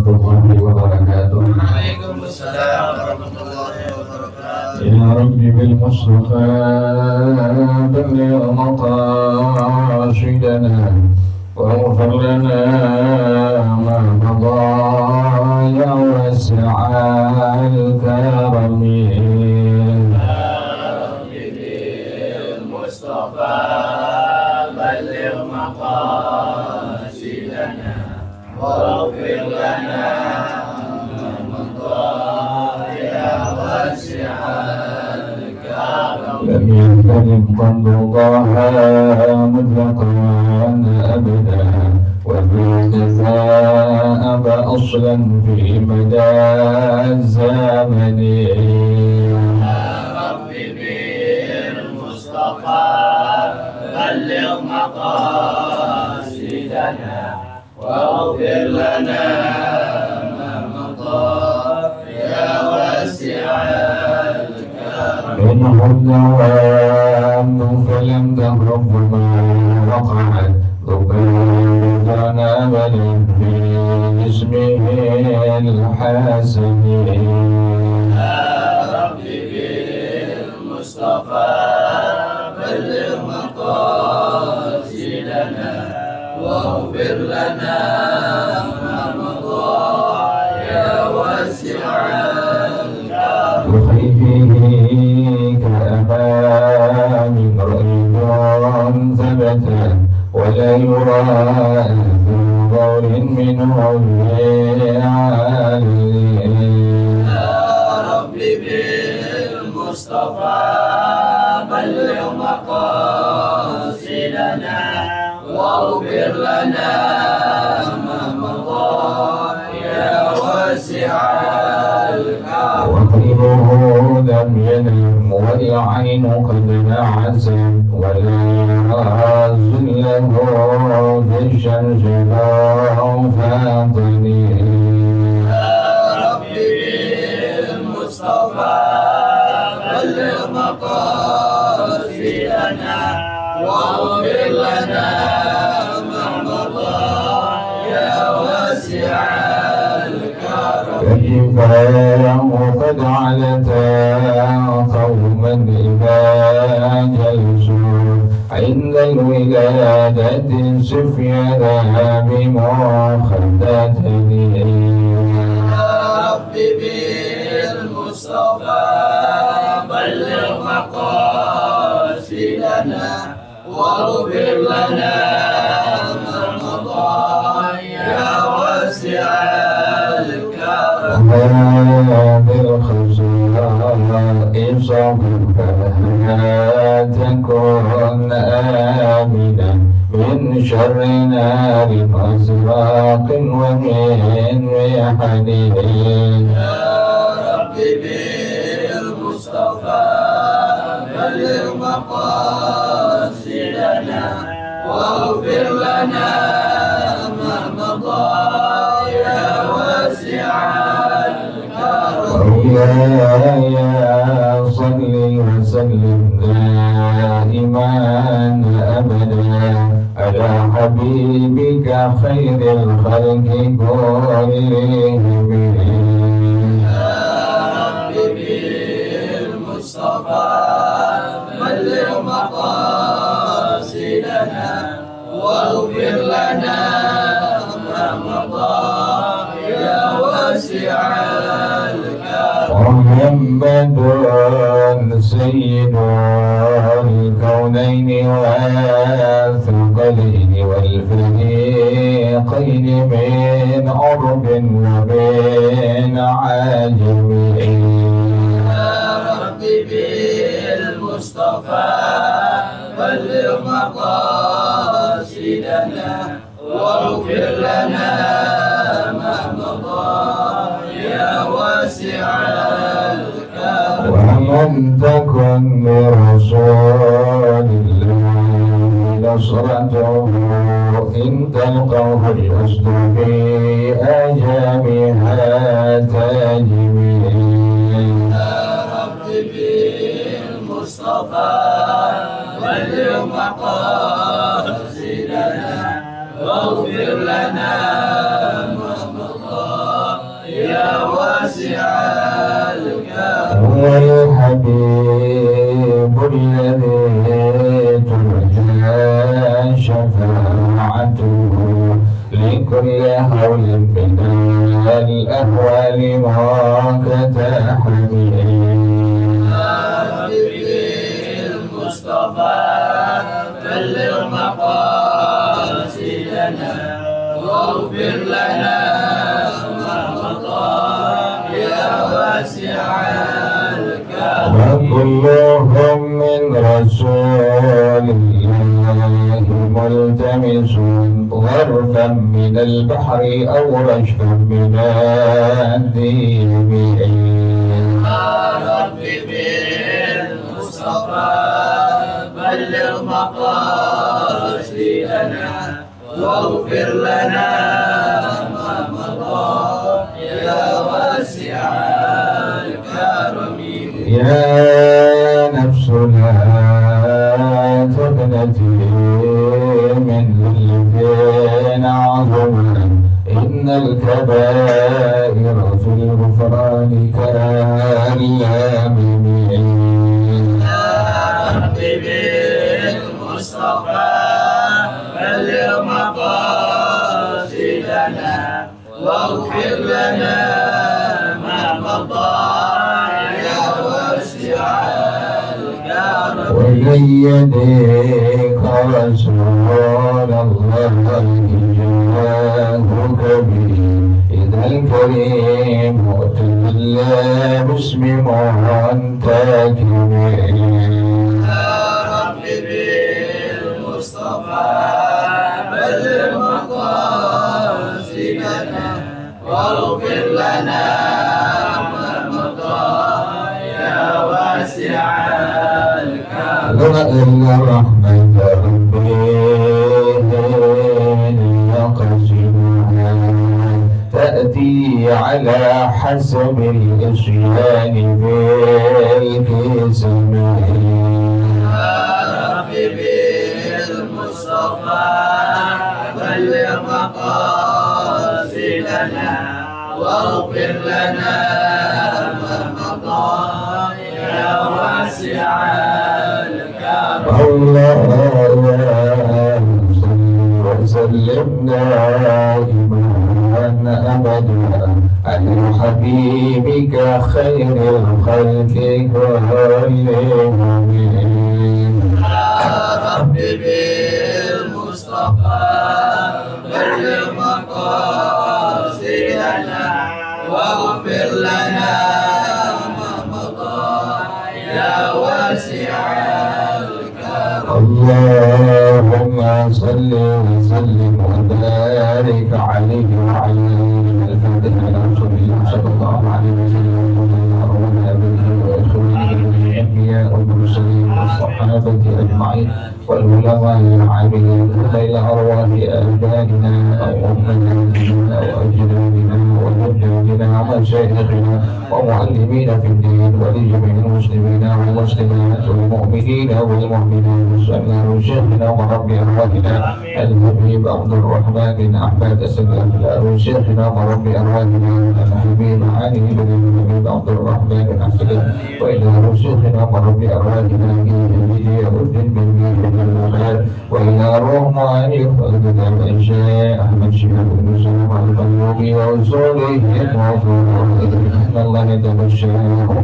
warahmatullahi wabarakatuh. Waalaikumsalam warahmatullahi wabarakatuh. Ya Rabbi bil Mustafa balligh maqasidana waghfir lana ma madha ya wasi'al karami. واغفر لنا ما مضى يا واسع الكرم. لم يلتزم قد ضاها مطلقا أبدا وبالجزاء أصلا في مدى الزمن. يا رب بالمصطفى بلغ مقاصدنا واغفر لنا ما مضى يا واسع الكرم. منه الدوام فلم تهرب ما وقعت ذكرنا بل باسمه الحسن. يا رب بالمصطفى بلغ مقاصدنا واغفر لنا ما مضى يا واسع الكرم. وخيفه كأمام رأي ثبت ولا يرى ذو ضور منه عالي. يا رب بالمصطفى بلغ مقاصدنا واغفر لنا ما مضى يا واسع الكرم. وقلبه لم ينم والعين قد نعست ولا يرى ذله بالشمس فاطني. يا رب بالمصطفى بلغ مقاصدنا واغفر لنا ما مضى يا واسع الكرم. فالجبال قد علتا قوما إذا جلسوا عند الولادة سفيانا بمخدتني. يا رب بالمصطفى بلغ مقاصدنا واغفر لنا ما مضى يا واسع الكرم. بالخزراء صبرك فلا تكن آمنا من شر نار أزراق ومن حديد. يا رب بالمصطفى بلغ مقاصدنا واغفر لنا ما مضى يا واسع الكرم. مولاي صل وسلم دائما أبدا على حبيبك خير الخلق كلهم. يا رب بالمصطفى بلغ مقاصدنا واغفر لنا ما مضى يا واسع الكرم. محمد سيد الكونين والثقلين والفريقين من عرب ومن عجم. يا رب بالمصطفى بلغ مقاصدنا واغفر لنا ما مضى يا واسع الكرم. ومن تكن لرسول الله نصرته إن تلقوه الحسن في أجامها تجميل. يا رب بالمصطفى بلغ مقاصدنا واغفر لنا ما مضى واسع الكرم هو الحبيب الذي ترجى شفاعته لكل هول من الأهوال مكتحمل. المصطفى بلغ مقاصدنا واغفر لنا ما مضى يا واسع الكرم. وكلهم من رسول الله ملتمس غرفا من البحر أو رشفا من الدين. يا رب بالمصطفى بلغ مقاصدنا واغفر لنا ما مضى يا واسع الكرم. يا نفس لا تقنطي من ذل عظما إن الكبائر في الغفران كاليامين. يا رب بالمصطفى بلغ مقاصدنا واغفر لنا ما مضى يا واسع الكرم. وبيديك رسول الله جاهك به إذا الكريم تجلى باسم منتكب. يا رب بالمصطفى بلغ مقاصدنا واغفر لنا ما مضى يا واسع الكرم. إلا رحمة ربي يقسمها تأتي على حسب الإصيان بالكسم. يا رب بالمصطفى بلغ مقاصدنا واغفر لنا ما مضى يا واسع الكرم. اللهم صل وسلم دائما أبدا على حبيبك خير الخلق كلهم. يا رب بالمصطفى بلغ مقاصدنا واغفر لنا ما مضى يا واسع الكرم. اللهم صل وسلم وبارك عليه وعلى الفاتحة على رسول الله صلى الله عليه وسلم وعلى آله وإخوانه الأنبياء والمرسلين والصحابة أجمعين والعلماء العاملين إلى أرواح آبائنا أو أمهاتنا وأجدادنا وجداتنا ومشايخنا ومعلمين في الدين ولجميع المسلمين والمسلمات والمؤمنين والمؤمنات وسلم شيخنا وربي أرواحنا الحبيب عبد الرحمن بن أحمد السلام وشيخنا وربي أرواحنا الحبيب علي بن الحبيب عبد الرحمن بن أحمد وإلى شيخنا وربي أرواحنا الدين بن وإلى روح يفضل الأشياء أحمد شهاب بن سلام القيوم وأصوله المغفور أن الله يتبشر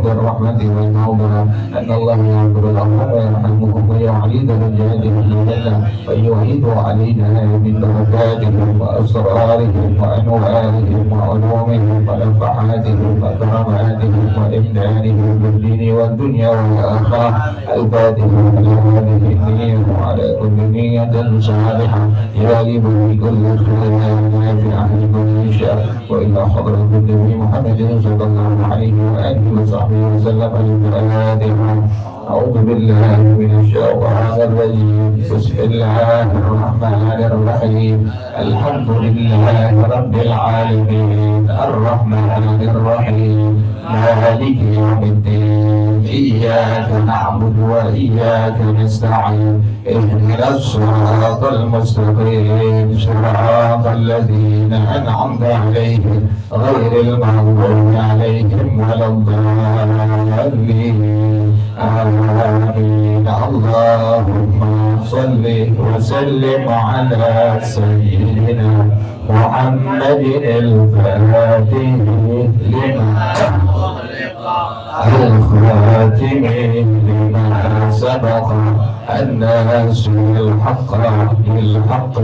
بالرحمة والمغفرة أن الله يغفر لهم ويرحمهم ويعلي درجاتهم الجنة ويعيد علينا من بركاتهم وأسرارهم وأنوارهم وعلومهم ونفحاتهم وكراماتهم وإمدادهم بالدين والدنيا والآخرة الفاتحة على هذه النية وعلى كل نية صالحة غالب بكل خير نافع لمن يشاء وإلى حضرة النبي محمد صلى الله عليه وآله وصحبه وسلم الفاتحة. أعوذ بالله من الشيطان الرجيم بسم الله الرحمن الرحيم الحمد لله رب العالمين الرحمن الرحيم مالك يوم الدين إياك نعبد وإياك نستعين اهدنا الصراط المستقيم صراط الذين أنعمت عليهم غير المغضوب عليهم ولا الضالين آمين اللهم صل وسلم على سيدنا محمد الفاتح لما الخاتم لما سبق الناس الحق بالحق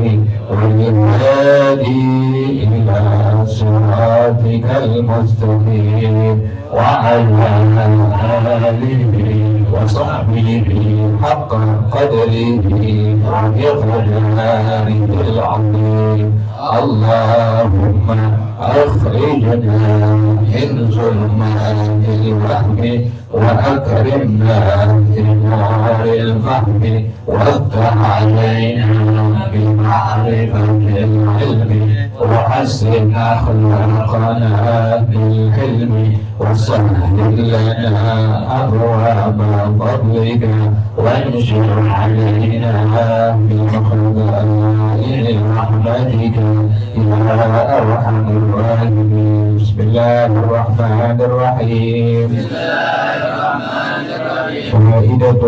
والهادي إلى صراطك المستقيم وعلى آله وصحبه حق قدره ومقداره العظيم اللهم أخرجنا من ظلمات الوهم وأكرمنا بنور الفهم وافتح علينا بمعرفة العلم وحسن أخلاقنا بالحلم وسهل لنا أبواب فضلك وانشر علينا من خزائن رحمتك يا أرحم الراحمين بسم الله الرحمن الرحيم فائدة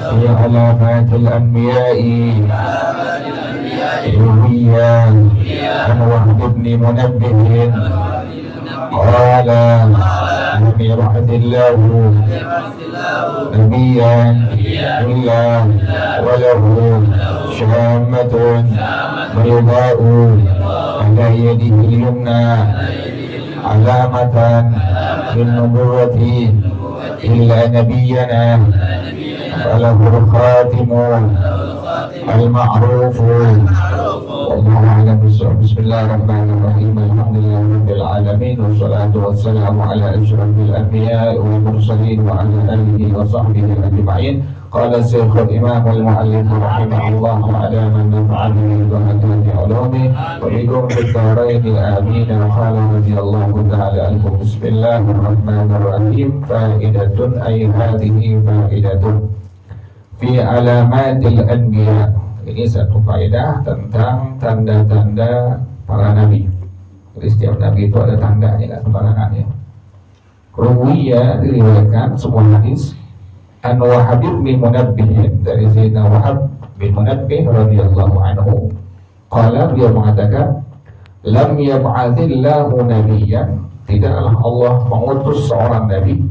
في علامات الأنبياء روية عن وهب بن منبه قال لم يبعث الله نبيا إلا وله شامة بيضاء على يده اليمنى علامة للنبوة إلا نبينا فله الخاتم المعروف والله أعلم بالصواب. بسم الله الرحمن الرحيم الحمد لله رب العالمين والصلاة والسلام على أشرف الأنبياء والمرسلين وعلى آله وصحبه أجمعين. قال الشيخ الإمام المؤلف رحمه الله على من نفع به وهداه علومه وبكم في الدارين آمين. قال رضي الله تعالى عنكم بسم الله الرحمن الرحيم فائدة أي هذه فائدة في علامات الأنبياء. Ini satu faedah tentang tanda-tanda para nabi. Jadi setiap nabi itu ada tandanya, nggak sembarangan ya. Ruwiyah diriwayatkan sebuah hadis an Wahab bin Munabbih dari Sayyidina Wahab bin Munabbih radhiyallahu anhu. Qala, dia mengatakan, lam yab'athillahu nabiyyan, tidaklah Allah mengutus seorang nabi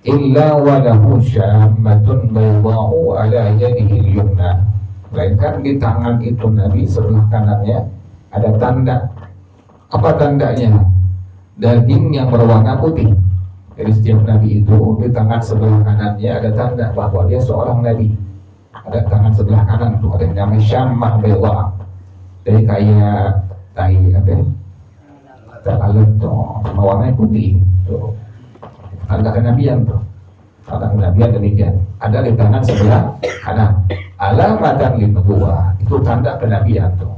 illa wa lahu syammatun baydha'u ala yadihi al-yumna, melainkan di tangan itu Nabi sebelah kanannya ada tanda. Apa tandanya? Daging yang berwarna putih. Jadi setiap Nabi itu di tangan sebelah kanannya ada tanda bahwa dia seorang Nabi. Ada tangan sebelah kanan itu ada yang namanya syammah bayda. Jadi kayak tai apa? Talalut tuh, warnanya putih. Tuh. Tanda kenabian tuh. Tanda kenabian demikian. Ada di tangan sebelah kanan. Alamatan linubuwah, itu tanda kenabian tuh.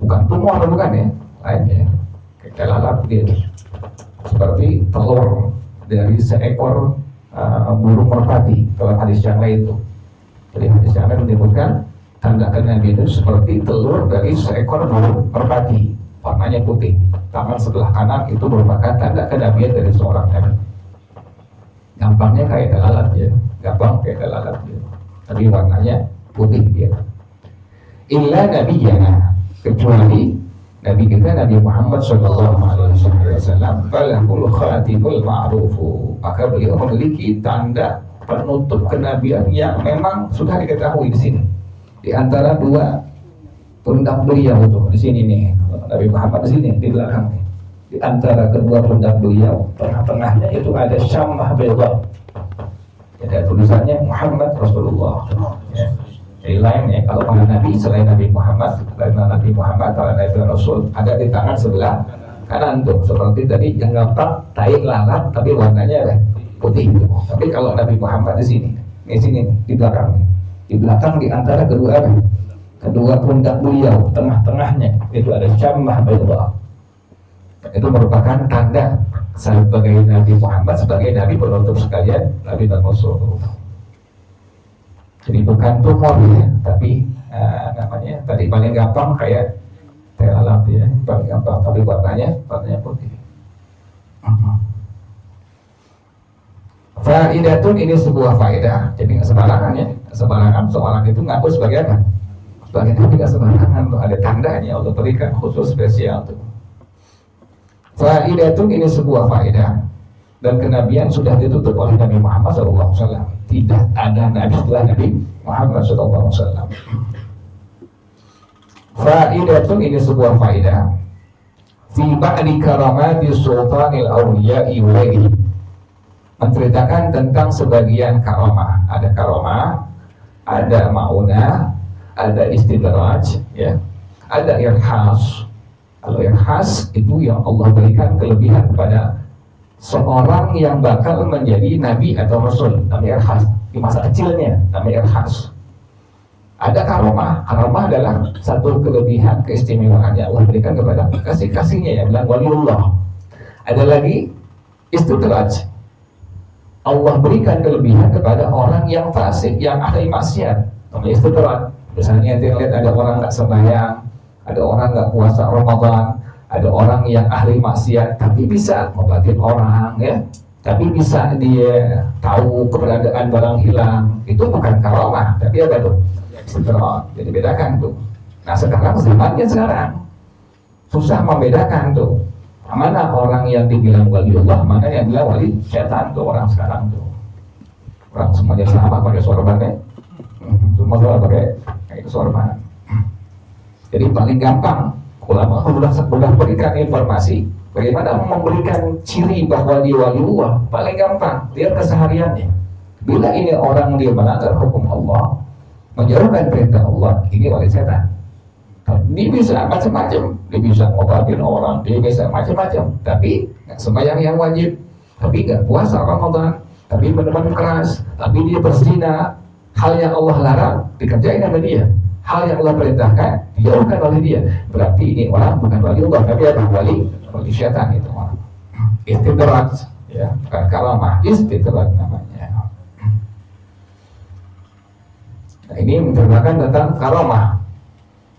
Bukan tumor, bukan ya, lainnya kayak lalat dia, seperti telur dari seekor burung merpati dalam hadis yang lain tuh. Jadi hadis yang lain menyebutkan tanda kenabian itu seperti telur dari seekor burung merpati, warnanya putih. Tangan sebelah kanan itu merupakan tanda kenabian dari seorang nabi. Gampangnya kayak lalat ya, gampang kayak lalat ya. Tapi warnanya putih dia. Illa nabiyana, kecuali Nabi kita Nabi Muhammad sallallahu alaihi wasallam, falahul khatimul ma'rufu, maka beliau memiliki tanda penutup kenabian yang memang sudah diketahui di sini. Di antara dua pundak beliau itu di sini nih, Nabi Muhammad di sini di belakang nih. Di antara kedua pundak beliau, tengah-tengahnya itu ada syammah bayda. Ada tulisannya Muhammad Rasulullah. Ya. Jadi lain ya, kalau para nabi selain Nabi Muhammad, para nabi Rasul ada di tangan sebelah kanan tuh, seperti tadi yang nampak tai lalat tapi warnanya putih itu. Tapi kalau Nabi Muhammad di sini di belakang, di antara kedua pundak beliau, tengah-tengahnya itu ada syamah baydha. Itu merupakan tanda sebagai Nabi Muhammad, sebagai Nabi penutup sekalian, Nabi dan Rasul. Jadi bukan tumor ya, tapi namanya tadi paling gampang kayak teh alam ya, paling gampang, tapi warnanya putih. Faidatun, ini sebuah faedah, jadi nggak sembarangan ya, sembarangan seorang itu ngaku sebagai apa? Sebagai Nabi nggak sembarangan, tuh ada tandanya Allah berikan khusus spesial tuh. Faidatun, ini sebuah faedah, dan kenabian sudah ditutup oleh Nabi Muhammad SAW. Tidak ada nabi setelah Nabi Muhammad SAW. Faidatun, ini sebuah faedah, fi ba'di karamati sultanil awliya'i walaih, menceritakan tentang sebagian karamah. Ada karamah, ada maunah, ada istidraj, ya, ada irhas. Kalau irhas itu yang Allah berikan kelebihan kepada seorang yang bakal menjadi nabi atau rasul, namanya irhas. Di masa kecilnya namanya irhas. Ada karamah. Karamah adalah satu kelebihan, keistimewaan yang Allah berikan kepada kasih-kasihnya, yang bilang waliullah. Ada lagi istidraj. Allah berikan kelebihan kepada orang yang fasik, yang ahli maksiat. Namanya istidraj. Misalnya dia lihat ada orang nggak sembahyang, ada orang nggak puasa Ramadan, ada orang yang ahli maksiat tapi bisa ngobatin orang, ya, tapi bisa dia tahu keberadaan barang hilang. Itu bukan karamah, tapi apa tuh? Istidraj. Jadi bedakan tuh. Nah sekarang zamannya sekarang susah membedakan tuh, mana orang yang dibilang waliullah, mana yang bilang wali setan tuh orang sekarang tuh. Orang semuanya sama pakai sorban ya. Semua pakai sorban. Jadi paling gampang ulama sudah berikan informasi bagaimana memberikan ciri bahwa dia waliullah. Paling gampang dia kesehariannya. Bila ini orang dia melanggar hukum Allah, menjauhkan perintah Allah, ini wali setan. Dia bisa macam-macam, dia bisa ngobatin orang, dia bisa macam-macam, tapi nggak sembahyang yang wajib, tapi nggak puasa Ramadan, tapi minuman keras, tapi dia berzina. Hal yang Allah larang dikerjain sama dia, hal yang Allah perintahkan dijauhkan oleh dia. Berarti ini orang bukan wali Allah, tapi apa? Wali setan itu orang. Istidraj, ya, bukan karamah, istidraj namanya. Nah, ini menceritakan tentang karamah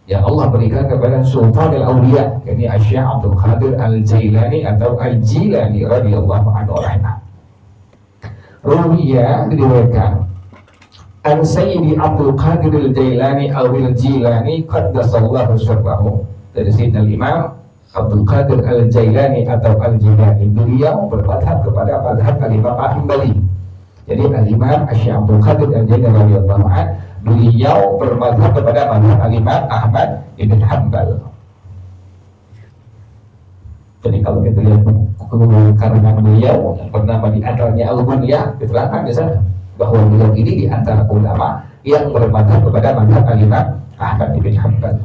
yang Allah berikan kepada Sultan al-Awliya, yakni Syekh Abdul Qadir al-Jailani atau al-Jilani radhiyallahu anhu. Ruwiya, diriwayatkan, an Sayyidi Abdul Qadir al-Jailani al-Jilani qaddasallahu sirrahu, dari Sayyidina Imam Abdul Qadir al-Jailani atau al-Jilani. Beliau bermadhab kepada madhab al-Imam Ahmad. Jadi al-Imam Syekh Abdul Qadir al-Jailani radhiyallahu anhu, beliau bermadhab kepada madhab al-Imam Ahmad ibn Hanbal. Jadi kalau kita lihat karangan beliau yang bernama di antaranya Al-Ghunyah, diterangkan di sana bahwa beliau ini di antara ulama yang bermadhab kepada madhab al-Imam Ahmad ibn Hanbal.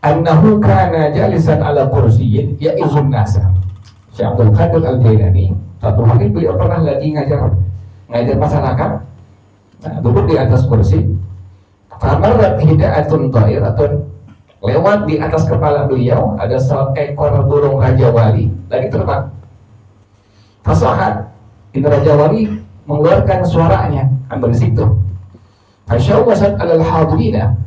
Annahu kana jalisan ala kursiyyin ya'izun nasa. Syekh Abdul Qadir al-Jailani satu hari beliau pernah lagi ngajar masyarakat, nah, duduk di atas kursi. Famarat hida'atun ta'iratun, lewat di atas kepala beliau ada seekor burung raja wali lagi terbang. Fasahat, ini raja wali mengeluarkan suaranya, ambil situ. Fasyawwasat alal hadirina,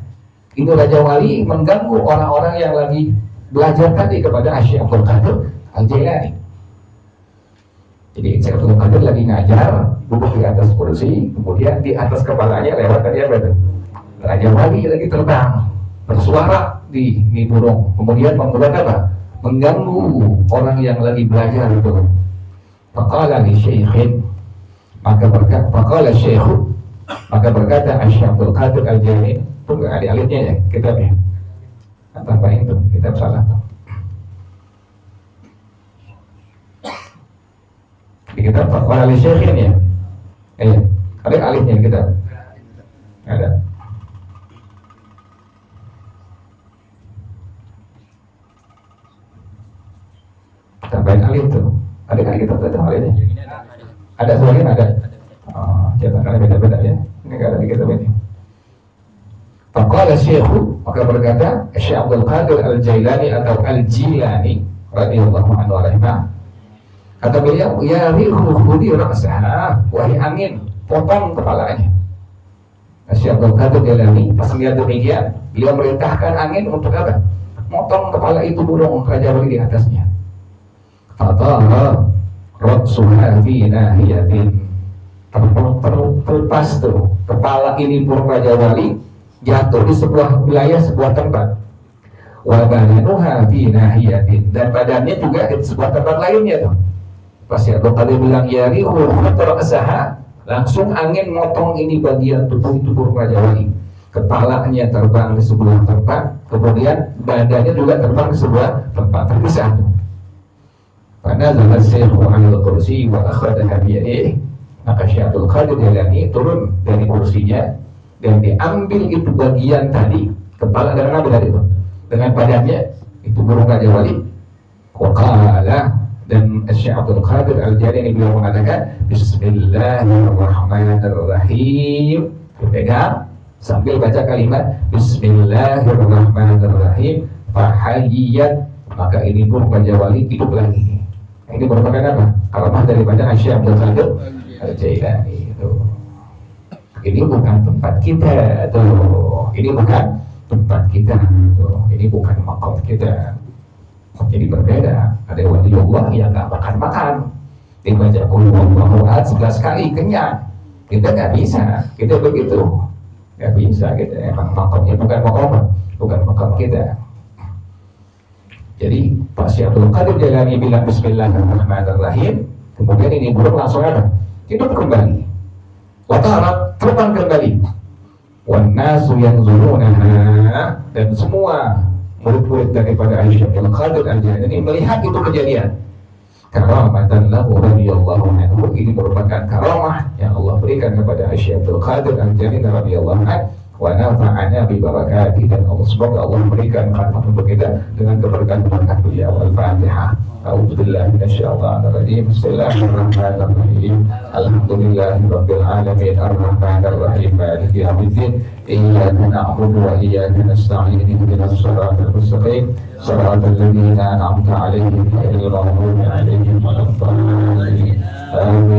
ini raja wali mengganggu orang-orang yang lagi belajar tadi kepada Syekh Abdul Qadir al-Jailani. Jadi Syekh Abdul Qadir lagi ngajar, duduk di atas kursi, kemudian di atas kepalanya lewat tadi apa itu? Raja wali lagi terbang, bersuara di burung, kemudian membuat apa? Mengganggu orang yang lagi belajar itu. Faqala li syekhin, maka berkata Syekh Abdul Qadir al-Jailani, tunggu alih-alihnya ya kitabnya, tambahin tuh kitab salah tuh. Di kitab Faqala li syekhin ya, ada alihnya di kitab, ada. Tambahin hal itu. Ada kan kita tahu hal ini? Ada sebagian ada. Oh, cetakannya beda-beda ya. Ini nggak ada di kitab ini. Faqala Syekhu, maka berkata Syekh Abdul Qadir Al-Jailani atau Al-Jilani radhiyallahu anhu rahimah. Kata beliau, ya rihu khudi ra'saha, wahai angin, potong kepalanya. Syekh Abdul Qadir Jailani pas melihat demikian, beliau merintahkan angin untuk apa? Motong kepala itu burung Raja Wali di atasnya. Fatara ra'suha fi nahiyatin. Terlepas tuh kepala ini burung Raja Wali jatuh di sebuah wilayah, sebuah tempat. Wa badanuha fi nahiyatin, dan badannya juga di sebuah tempat lainnya tuh. Pas ya Abdul bilang ya rihu ra'saha, langsung angin motong ini bagian tubuh itu burung Raja Wali. Kepalanya terbang di sebuah tempat, kemudian badannya juga terbang di sebuah tempat terpisah. Karena zaman Syekhu Al Kursi wa akhadaha bi yadihi, maka Syekh Abdul Qadir Jailani turun dari kursinya dan diambil itu bagian tadi, kepala dan badan itu dengan badannya itu burung Raja Wali. Waqala, dan Syekh Abdul Qadir Al-Jailani beliau mengatakan Bismillahirrahmanirrahim, dipegang sambil baca kalimat Bismillahirrahmanirrahim, fahayyat, maka ini burung Raja Wali hidup lagi. Ini merupakan apa? Karamah dari bacaan Syekh Abdul Qadir Al-Jailani itu. Ini bukan tempat kita tuh. Ini bukan tempat kita tuh. Ini bukan makom kita. Jadi berbeda. Ada waliullah yang nggak makan. Dibaca qul huwallahu ahad 11 kali kenyang. Kita nggak bisa. Kita begitu. Nggak bisa kita. Emang makomnya bukan makom kita. Jadi Pak Syekh Abdul Qadir Jailani bilang Bismillahirrahmanirrahim. Kemudian ini burung langsung ada hidup kembali. Watarat terbang kembali. Wannasu yanzurunaha, dan semua murid-murid daripada Syekh Abdul Qadir Al-Jailani melihat itu kejadian. Karamatan lahu radhiyallahu anhu, ini merupakan karamah yang Allah berikan kepada Syekh Abdul Qadir Al-Jailani radhiyallahu anhu. Wa nafa'ana bi barakati, dan semoga Allah memberikan manfaat untuk kita dengan keberkahan beliau. Al-Fatihah. A'udzubillahi minasyaitonir rajim. Bismillahirrahmanirrahim. Alhamdulillahirabbil alamin, arrahmanir rahim, maliki yaumiddin. Iyyaka na'budu wa iyyaka nasta'in. Ihdinas siratal mustaqim, siratal ladzina an'amta 'alaihim ghairil maghdubi 'alaihim waladdallin. Amin.